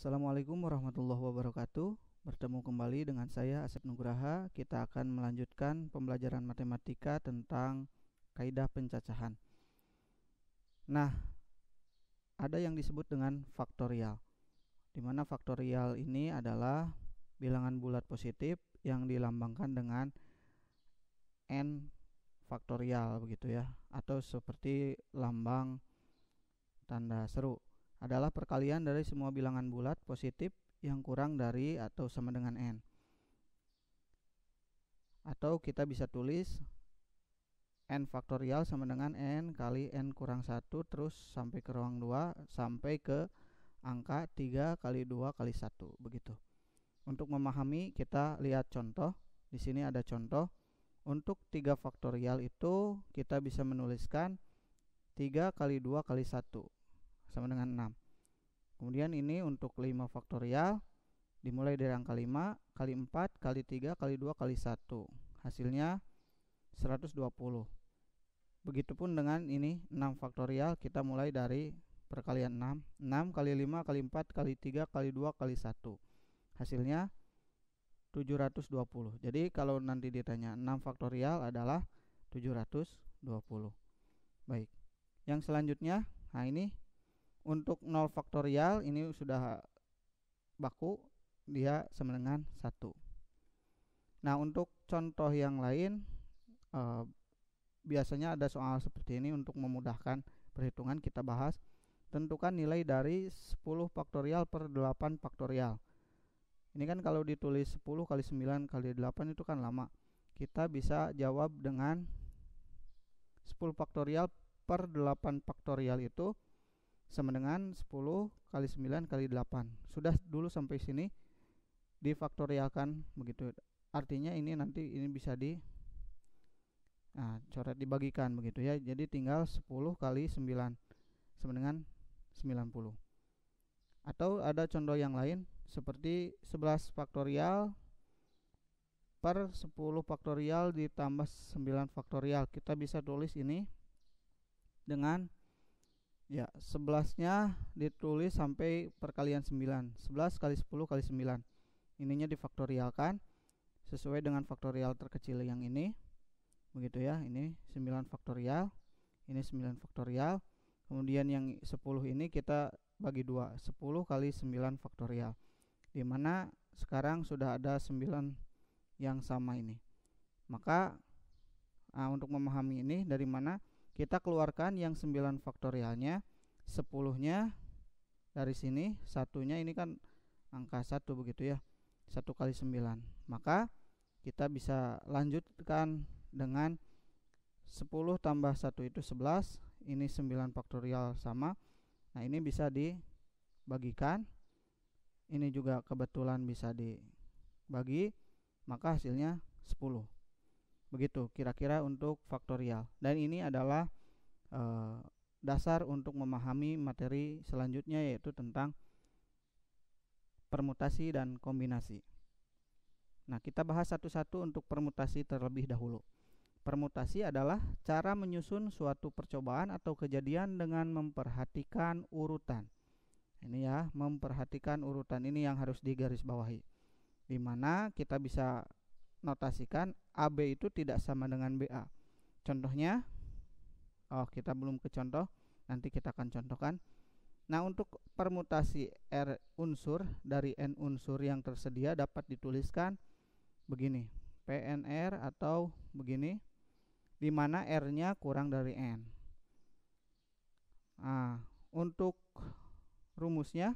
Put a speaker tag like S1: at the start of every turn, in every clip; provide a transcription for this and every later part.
S1: Assalamualaikum warahmatullahi wabarakatuh. Bertemu kembali dengan saya Asep Nugraha. Kita akan melanjutkan pembelajaran matematika tentang kaidah pencacahan. Nah, ada yang disebut dengan faktorial, di mana faktorial ini adalah bilangan bulat positif yang dilambangkan dengan n faktorial begitu ya, atau seperti lambang tanda seru. Adalah perkalian dari semua bilangan bulat positif yang kurang dari atau sama dengan n. Atau kita bisa tulis n faktorial sama dengan n kali n kurang 1 terus sampai ke ruang 2 sampai ke angka 3 kali 2 kali 1 begitu. Untuk memahami kita lihat contoh. Di sini ada contoh. Untuk 3 faktorial itu kita bisa menuliskan 3 kali 2 kali 1 sama dengan 6. Kemudian ini untuk 5 faktorial dimulai dari angka 5 kali 4 kali 3 kali 2 kali 1. Hasilnya 120. Begitupun dengan ini 6 faktorial, kita mulai dari perkalian 6. 6 kali 5 kali 4 kali 3 kali 2 kali 1. Hasilnya 720. Jadi kalau nanti ditanya 6 faktorial adalah 720. Baik. Yang selanjutnya, nah ini untuk 0 faktorial ini sudah baku, dia sama dengan 1. Nah, untuk contoh yang lain biasanya ada soal seperti ini. Untuk memudahkan perhitungan kita bahas. Tentukan nilai dari 10 faktorial per 8 faktorial. Ini kan kalau ditulis 10 kali 9 kali 8 itu kan lama. Kita bisa jawab dengan 10 faktorial per 8 faktorial itu sama dengan 10 kali 9 kali 8. Sudah dulu sampai sini difaktorialkan begitu. Artinya ini nanti ini bisa coret dibagikan begitu ya. Jadi tinggal 10 kali 9 sama dengan 90. Atau ada contoh yang lain seperti 11 faktorial per 10 faktorial ditambah 9 faktorial. Kita bisa tulis ini dengan 11-nya ditulis sampai perkalian 9. 11 kali 10 kali 9. Ininya difaktorialkan sesuai dengan faktorial terkecil yang ini. Begitu ya, ini 9 faktorial, ini 9 faktorial. Kemudian yang 10 ini kita bagi 2, 10 kali 9 faktorial. Dimana sekarang sudah ada 9 yang sama ini. Maka untuk memahami ini dari mana? Kita keluarkan yang 9 faktorialnya, 10-nya dari sini, satunya ini kan angka 1 begitu ya. 1 kali 9. Maka kita bisa lanjutkan dengan 10 tambah 1 itu 11. Ini 9 faktorial sama. Nah, ini bisa dibagikan. Ini juga kebetulan bisa dibagi. Maka hasilnya 10. Begitu kira-kira untuk faktorial. Dan ini adalah dasar untuk memahami materi selanjutnya, yaitu tentang permutasi dan kombinasi. Nah, kita bahas satu-satu untuk permutasi terlebih dahulu. Permutasi adalah cara menyusun suatu percobaan atau kejadian dengan memperhatikan urutan. Ini ya, memperhatikan urutan ini yang harus digarisbawahi. Di mana kita bisa notasikan AB itu tidak sama dengan BA. Contohnya, kita belum ke contoh, nanti kita akan contohkan. Nah, untuk permutasi R unsur dari N unsur yang tersedia dapat dituliskan begini, PNR atau begini, di mana R-nya kurang dari N. Nah, untuk rumusnya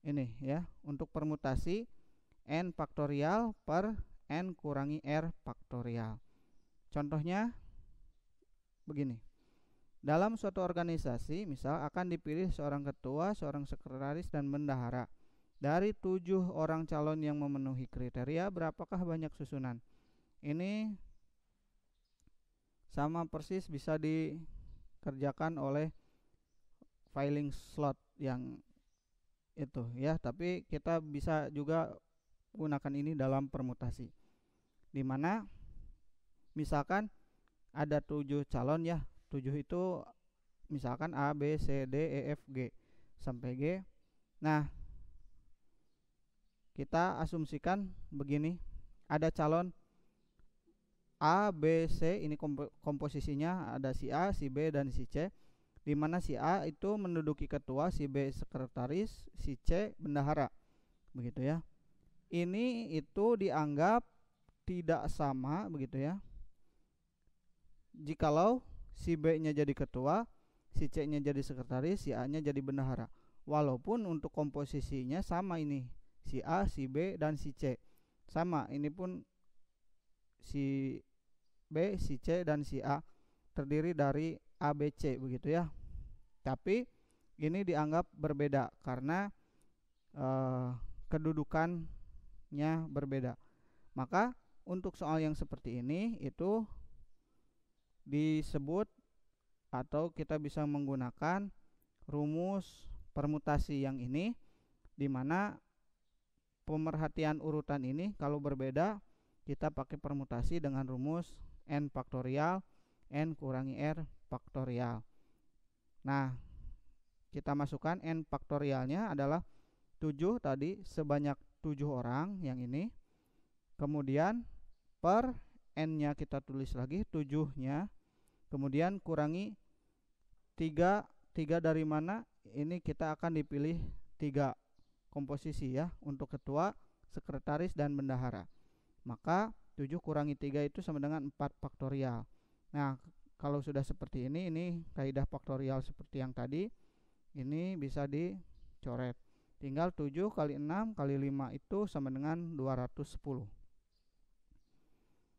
S1: ini ya, untuk permutasi N faktorial per N kurangi R faktorial. Contohnya begini. Dalam suatu organisasi, misal akan dipilih seorang ketua, seorang sekretaris, dan bendahara. Dari 7 orang calon yang memenuhi kriteria, berapakah banyak susunan? Ini sama persis bisa dikerjakan oleh filing slot yang itu ya, tapi kita bisa juga gunakan ini dalam permutasi. Dimana misalkan ada 7 calon ya, 7 itu misalkan A, B, C, D, E, F, G sampai G. Nah, kita asumsikan begini, ada calon A, B, C, ini komposisinya ada si A, si B, dan si C, di mana si A itu menduduki ketua, si B sekretaris, si C bendahara, begitu ya. Ini itu dianggap tidak sama, begitu ya, jikalau si B-nya jadi ketua, si C-nya jadi sekretaris, si A-nya jadi bendahara. Walaupun untuk komposisinya sama ini, si A, si B, dan si C sama, ini pun si B, si C, dan si A terdiri dari A, B, C, begitu ya. Tapi ini dianggap berbeda karena kedudukannya berbeda. Maka untuk soal yang seperti ini itu disebut atau kita bisa menggunakan rumus permutasi yang ini, di mana pemerhatian urutan ini kalau berbeda kita pakai permutasi dengan rumus n faktorial n kurangi r faktorial. Nah, kita masukkan n faktorialnya adalah 7 tadi, sebanyak 7 orang yang ini. Kemudian per n-nya kita tulis lagi 7-nya. Kemudian kurangi 3 dari mana? Ini kita akan dipilih 3 komposisi ya, untuk ketua, sekretaris, dan bendahara. Maka 7 kurangi 3 itu sama dengan 4 faktorial. Nah, kalau sudah seperti ini kaidah faktorial seperti yang tadi, ini bisa dicoret. Tinggal 7 kali 6 kali 5 itu sama dengan 210.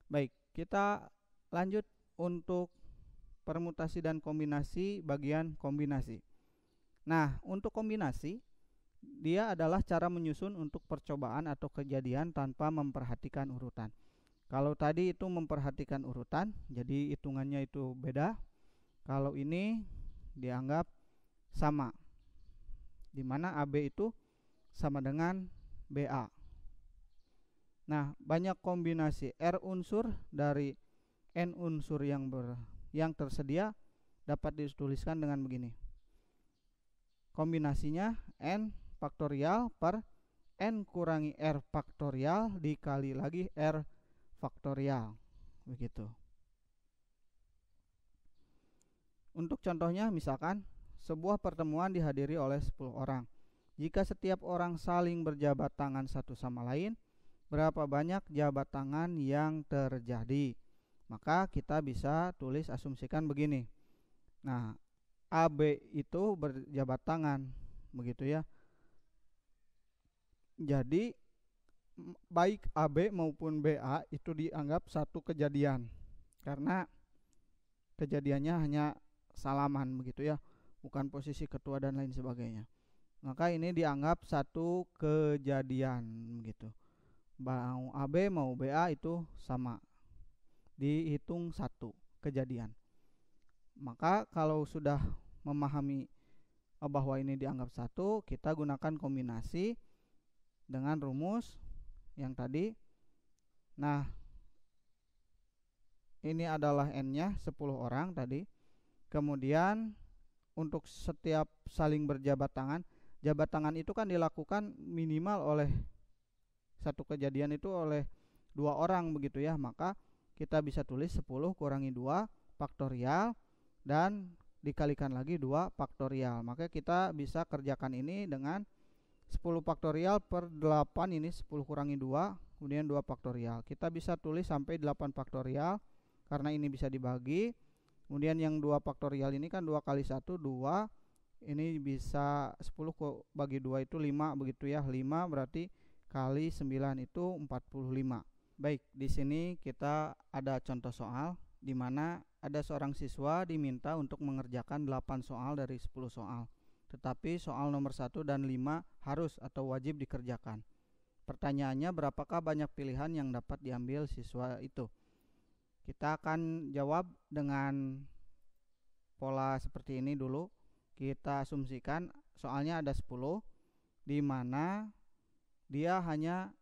S1: Baik, kita lanjut untuk permutasi dan kombinasi bagian kombinasi. Nah, untuk kombinasi, dia adalah cara menyusun untuk percobaan atau kejadian tanpa memperhatikan urutan. Kalau tadi itu memperhatikan urutan, jadi hitungannya itu beda. Kalau ini dianggap sama, di mana AB itu sama dengan BA. Nah, banyak kombinasi R unsur dari N unsur yang tersedia dapat dituliskan dengan begini. Kombinasinya N faktorial per N kurangi R faktorial dikali lagi R faktorial, begitu. Untuk contohnya, misalkan sebuah pertemuan dihadiri oleh 10 orang. Jika setiap orang saling berjabat tangan satu sama lain, berapa banyak jabat tangan yang terjadi? Maka kita bisa tulis asumsikan begini. Nah, AB itu berjabat tangan, begitu ya. Jadi baik AB maupun BA itu dianggap satu kejadian, karena kejadiannya hanya salaman, begitu ya, bukan posisi ketua dan lain sebagainya. Maka ini dianggap satu kejadian, begitu. Mau AB mau BA itu sama, dihitung satu kejadian. Maka kalau sudah memahami bahwa ini dianggap satu, kita gunakan kombinasi dengan rumus yang tadi. Nah, ini adalah N-nya 10 orang tadi. Kemudian untuk setiap saling berjabat tangan, jabat tangan itu kan dilakukan minimal oleh satu kejadian itu oleh 2 orang, begitu ya. Maka kita bisa tulis 10 kurangi 2 faktorial dan dikalikan lagi 2 faktorial. Maka kita bisa kerjakan ini dengan 10 faktorial per 8, ini 10 kurangi 2, kemudian 2 faktorial. Kita bisa tulis sampai 8 faktorial karena ini bisa dibagi. Kemudian yang 2 faktorial ini kan 2 kali 1 2. Ini bisa 10 bagi 2 itu 5, begitu ya. 5 berarti kali 9 itu 45. Baik, di sini kita ada contoh soal di mana ada seorang siswa diminta untuk mengerjakan 8 soal dari 10 soal. Tetapi soal nomor 1 dan 5 harus atau wajib dikerjakan. Pertanyaannya, berapakah banyak pilihan yang dapat diambil siswa itu? Kita akan jawab dengan pola seperti ini dulu. Kita asumsikan soalnya ada 10, di mana dia hanya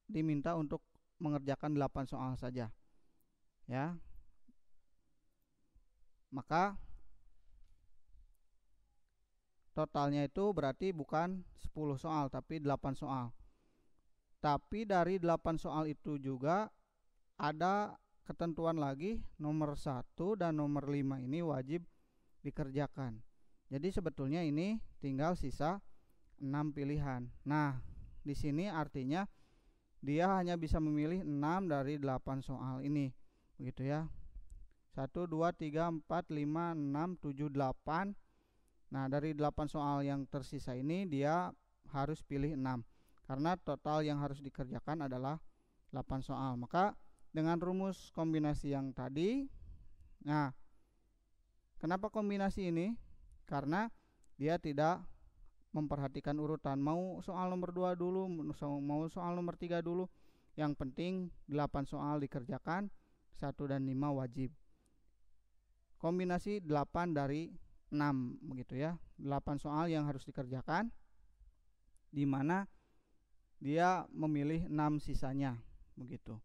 S1: diminta untuk mengerjakan 8 soal saja, ya. Maka totalnya itu berarti bukan 10 soal tapi 8 soal. Tapi dari 8 soal itu juga ada ketentuan lagi, nomor 1 dan nomor 5 ini wajib dikerjakan. Jadi sebetulnya ini tinggal sisa 6 pilihan. Nah, di sini artinya dia hanya bisa memilih 6 dari 8 soal ini. Begitu ya. 1 2 3 4 5 6 7 8. Nah, dari 8 soal yang tersisa ini dia harus pilih 6. Karena total yang harus dikerjakan adalah 8 soal. Maka dengan rumus kombinasi yang tadi, nah, kenapa kombinasi ini? Karena dia tidak memperhatikan urutan, mau soal nomor 2 dulu, mau soal nomor 3 dulu. Yang penting 8 soal dikerjakan, 1 dan 5 wajib. Kombinasi 8 dari 6 begitu ya. 8 soal yang harus dikerjakan, di mana dia memilih 6 sisanya begitu.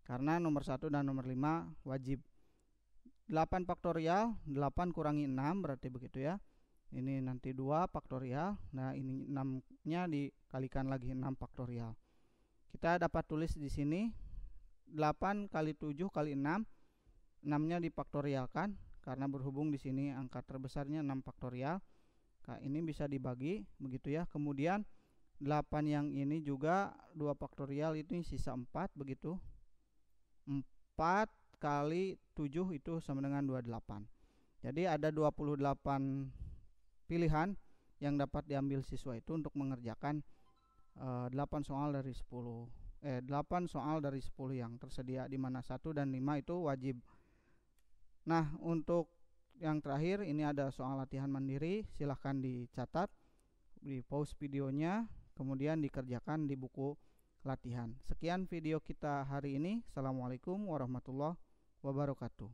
S1: Karena nomor 1 dan nomor 5 wajib. 8 faktorial, 8 kurangi 6 berarti begitu ya. Ini nanti 2 faktorial. Nah, ini 6-nya dikalikan lagi 6 faktorial. Kita dapat tulis di sini 8 kali 7 kali 6. 6-nya difaktorialkan karena berhubung di sini angka terbesarnya 6 faktorial. Nah, ini bisa dibagi begitu ya. Kemudian 8 yang ini juga 2 faktorial, itu sisa 4 begitu. 4 kali 7 itu sama dengan 28. Jadi ada 28 pilihan yang dapat diambil siswa itu untuk mengerjakan 8 soal dari 10 yang tersedia, di mana 1 dan 5 itu wajib. Nah, untuk yang terakhir ini ada soal latihan mandiri, silahkan dicatat, di pause videonya, kemudian dikerjakan di buku latihan. Sekian video kita hari ini. Assalamualaikum warahmatullahi wabarakatuh.